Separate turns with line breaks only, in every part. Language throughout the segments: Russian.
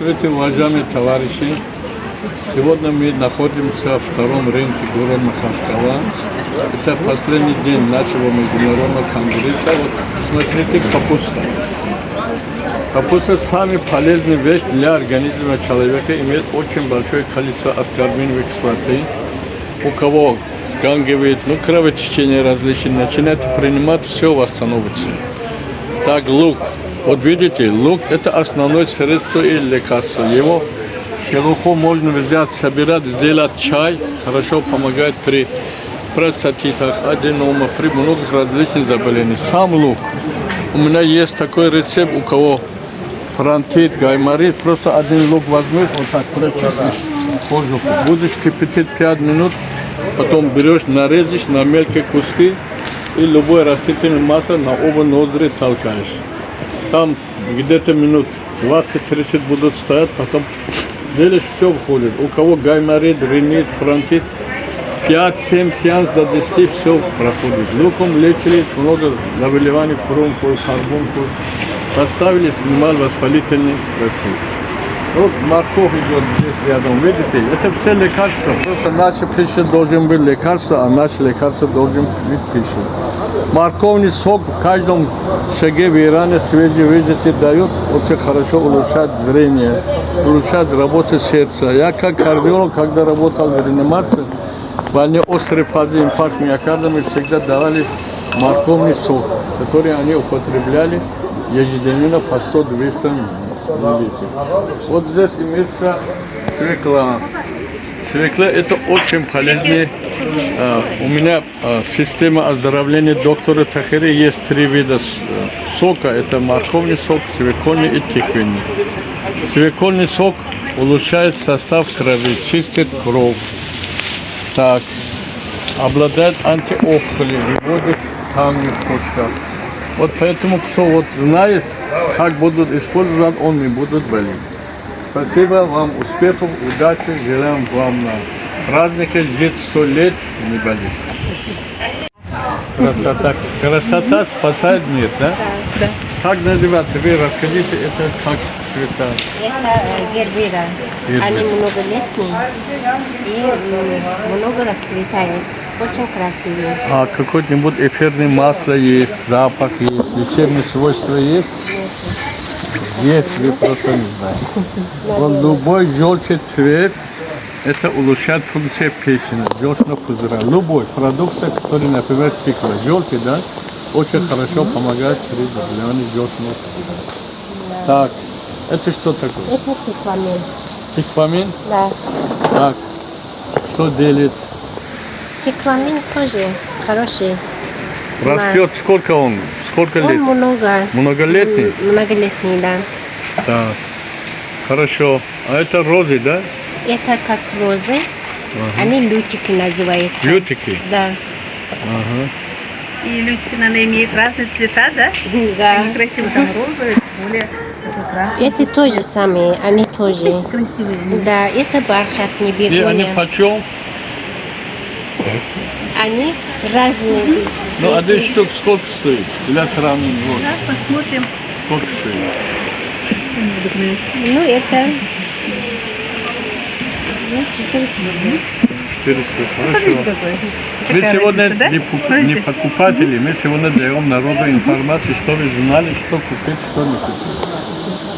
Здравствуйте, уважаемые товарищи! Сегодня мы находимся в втором рынке города Махачкала. Это последний день нашего международного конгресса. Вот смотрите, капуста. Капуста самая полезная вещь для организма человека, имеет очень большое количество аскорбиновой кислоты. У кого ганговые, кровотечение различные, начинает принимать, все восстановится. Так, лук. Вот видите, лук это основное средство и лекарство. Его шелуху можно взять, собирать, сделать чай. Хорошо помогает при простатитах, аденома, при многих различных заболеваниях. Сам лук. У меня есть такой рецепт, у кого фронтит, гайморит, просто один лук возьмешь, вот так прочистишь кожу. Будешь кипятить 5 минут, потом берешь, нарежешь на мелкие куски и любое растительное масло на оба ноздри толкаешь. Там где-то минут 20-30 будут стоять, потом делишь, все входит. У кого гайморит, ринит, фронтит, 5-7 сеанс до 10 все проходит. Луком лечили много заболеваний, фурункул, карбункул. Поставили, снимали воспалительный процесс. Вот морковь идет здесь рядом, видите? Это все лекарства. Просто наша пища должен быть лекарство, а наше лекарство должен быть пища. Морковный сок в каждом шаге в Иране свежий, видите, дает, очень хорошо улучшает зрение, улучшает работу сердца. Я как кардиолог, когда работал в реанимации, в больной острой фазе инфаркта миокарда мы всегда давали морковный сок, который они употребляли ежедневно по 100-200 мл. Вот здесь имеется свекла. Свекла это очень полезный. У меня система оздоровления доктора Тахири есть 3 вида сока. Это морковный сок, свекольный и тыквенный. Свекольный сок улучшает состав крови, чистит кровь. Так, обладает антиопухолью, выводит камни в почках. Вот поэтому, кто вот знает, как будут использовать, он не будет болеть. Спасибо вам, успехов, удачи, желаем вам на празднике жить 100 лет и не болеть. Красота. Красота спасает мир, да?
Да.
Как называется? Вы расскажите, это как цвета?
Это гербера. Они многолетние и много расцветают. Очень красивые.
А какое-нибудь эфирное масло есть, запах есть, лечебные свойства есть? Есть, вы просто не знаете. Вот любой желчный цвет, это улучшает функцию печени, желчного пузыря. Любой продукция, который, например, тыква, желчный, да, очень хорошо помогает при заболевании желчного пузыря. Так, это что такое?
Это цикламен.
Цикламен?
Да.
Так, что делает?
Цикламен тоже хороший.
Растет, сколько он? Сколько лет?
Он много.
Многолетний?
Многолетний, да.
Так, хорошо. А это розы, да?
Это как розы. Они лютики называются.
Лютики?
Да.
Ага.
И лютики, наверное, имеют разные цвета, да?
Да.
Они красивые, там розовые, более красные.
Это тоже самые, они тоже.
Красивые.
Да, это бархатный
И они
бегония.
почем?
Они разные.
Ну, один штук сколько стоит? Для сравнения. Вот.
Да, посмотрим.
Сколько стоит?
Ну, это... Ну, 400.
400.
Смотрите,
Хорошо.
какой.
Мы
Какая
сегодня
разница, да?
не
Смотрите.
покупатели, мы сегодня даем народу информацию, что вы знали, что купить, что не купить.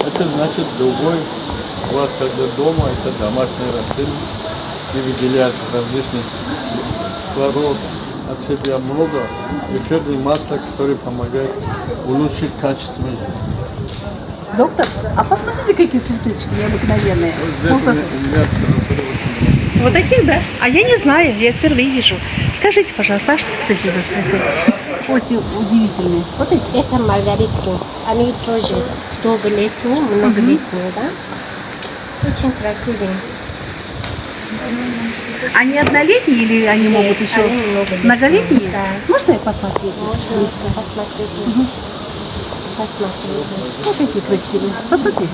Это значит другой, у вас когда дома, это домашний растение, и выделяют различные кислород от себя много, эфирные масла, которые помогают улучшить качество жизни.
Доктор, а посмотрите, какие цветочки необыкновенные.
Здесь у меня очень
Вот таких, да? А я не знаю, я впервые вижу. Скажите, пожалуйста, а что это эти за цветы? Очень удивительные. Вот эти.
Это маргаритки. Они тоже долголетние, многолетние, да? Очень красивые.
Они однолетние или они могут еще
Они многолетние.
многолетние?
Да.
Можно я посмотреть?
Можно посмотреть. Посмотрите.
Вот какие красивые. Посмотри.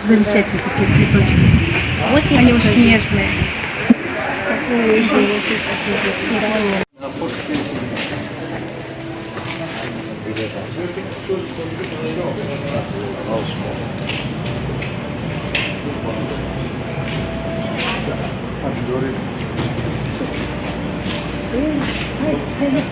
Замечательные такие цветочки.
Вот это
Они очень
тоже.
нежные.
Нежные.
Ay seni.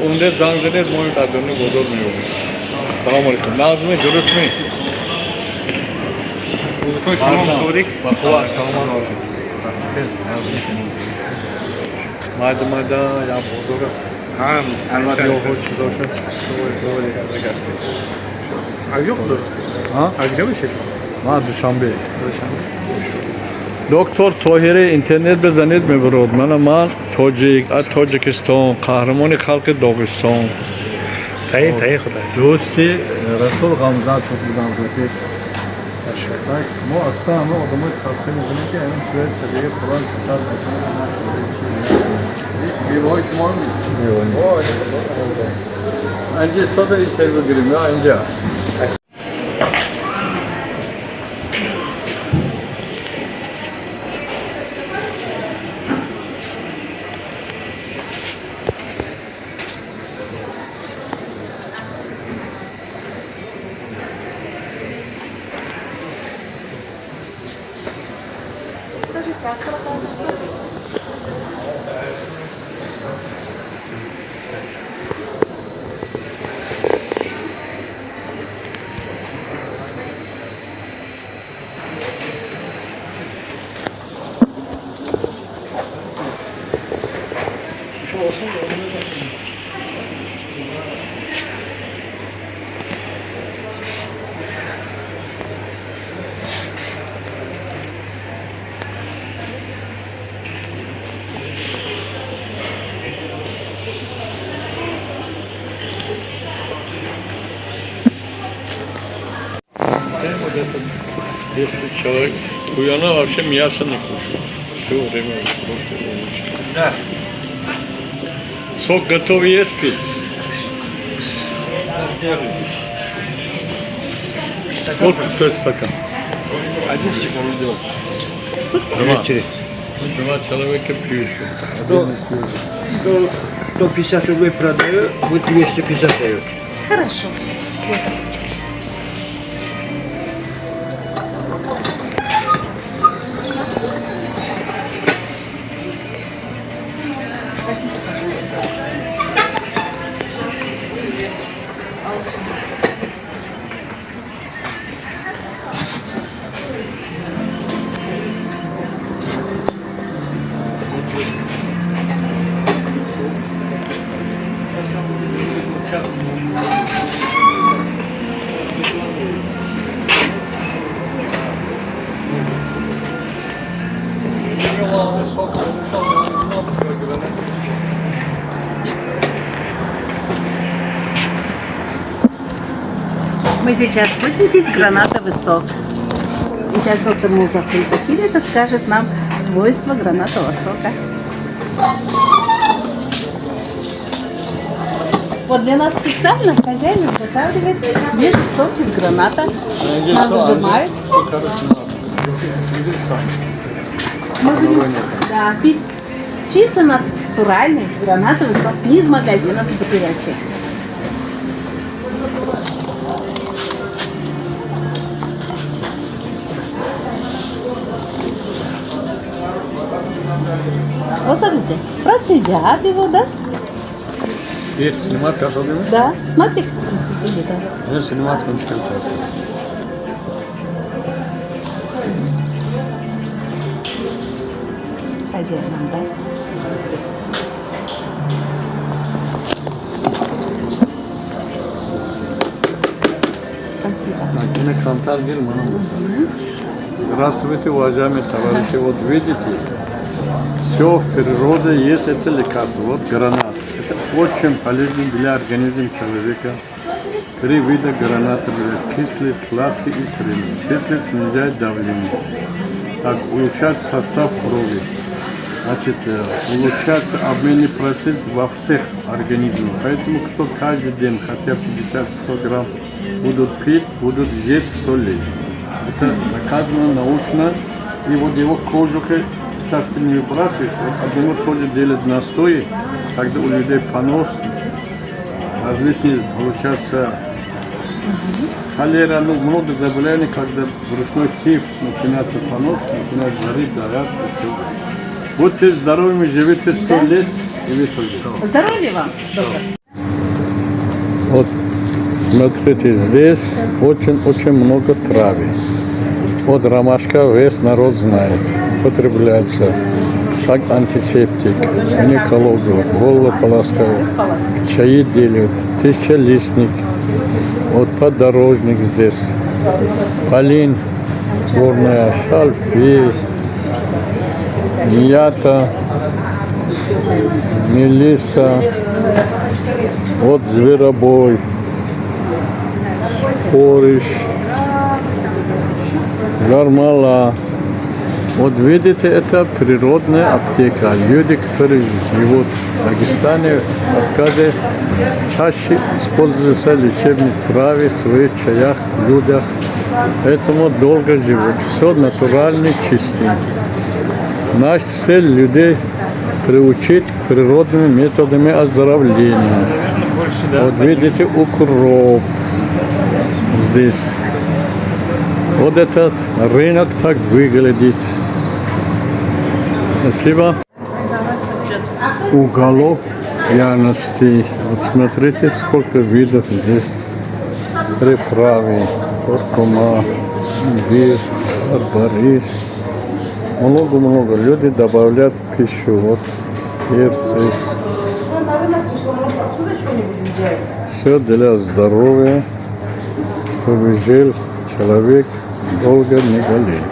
उन्हें जान से मोहित आदमी बोझो नहीं होगा सलाम अलैकुम ना तुम्हें जरूरत नहीं बकवास सामान और मादा या बोझो का हाँ अलमारी हो चुका है हाँ आगे भी चल हाँ दुशांबे دکتر طاهره اینترنت بزنید میبرد من تاجیک از تاجیکستان قهرمان خلق داغستان
تایی خدا
دوستی رسول غمزه çok بودم گفت ما اصلا همه آدمای خاصی می‌دونیم که این سوئد طبیعی قرآن کتاب بیوای شما اینجا صد اینترویو گیریم یا اینجا Если человек уяна вообще мясо не кушает. Все время кушает. Да. Сок готов есть пить? Сколько стоит стакан?
Один стакан идет.
Два человека пьют.
150 рублей продаю, вот 250 дают.
Хорошо. Мы сейчас будем пить гранатовый сок. И сейчас доктор Мулзафир Тахир это скажет нам свойства гранатового сока. Вот для нас специально хозяин изготавливает свежий сок из граната. Нам выжимают. Мы будем пить чисто натуральный гранатовый сок, не из магазина с бутылочек. Вот смотрите, процедят его, да?
И это снимать особенно?
Да, смотри, как процедили, да.
Я снимать не хочу.
Хозяин нам даст.
Шанталь Германовна. Здравствуйте, уважаемые товарищи. Вот видите, все в природе есть это лекарство. Вот гранат. Это очень полезно для организма человека. 3 вида граната бывает. Кислый, сладкий и средний. Кислый снижает давление. Так, улучшает состав крови. Значит, улучшается обменный процесс во всех организмах. Поэтому кто каждый день хотя бы 50-100 грамм будут пить, будут жить 100 лет. Это доказано научно. И вот его кожухи, так ты не выбрасываешь, вот одного тоже делят настои, когда у людей понос, различные, получается, холера, ну, много заболеваний, когда брюшной тиф начинается понос, начинает жарить, горят, и все. Будьте здоровыми, живите 100 лет, и вы тоже.
Здоровья вам, доктор.
Вот, смотрите, здесь очень много травы. Вот ромашка весь народ знает, употребляется как антисептик, гинекологию, голову полоскают, чаи делают, тысячелистник, вот подорожник здесь, полин, горная, шалфей, мята, мелиса, вот зверобой, спориш, гармала. Вот видите, это природная аптека. Люди, которые живут в Дагестане, в Абхазии, чаще используются лечебные травы в своих чаях, людях. Поэтому долго живут. Все натурально, чистое. Наша цель людей приучить к природным методам оздоровления. Вот видите, укроп здесь. Вот этот рынок так выглядит. Спасибо. Уголок пряностей. Вот смотрите, сколько видов здесь приправы. Куркума, имбирь, барбарис. Много-много. Люди добавляют в пищу. Вот перцы. Все для здоровья, чтобы жил человек долго не болел.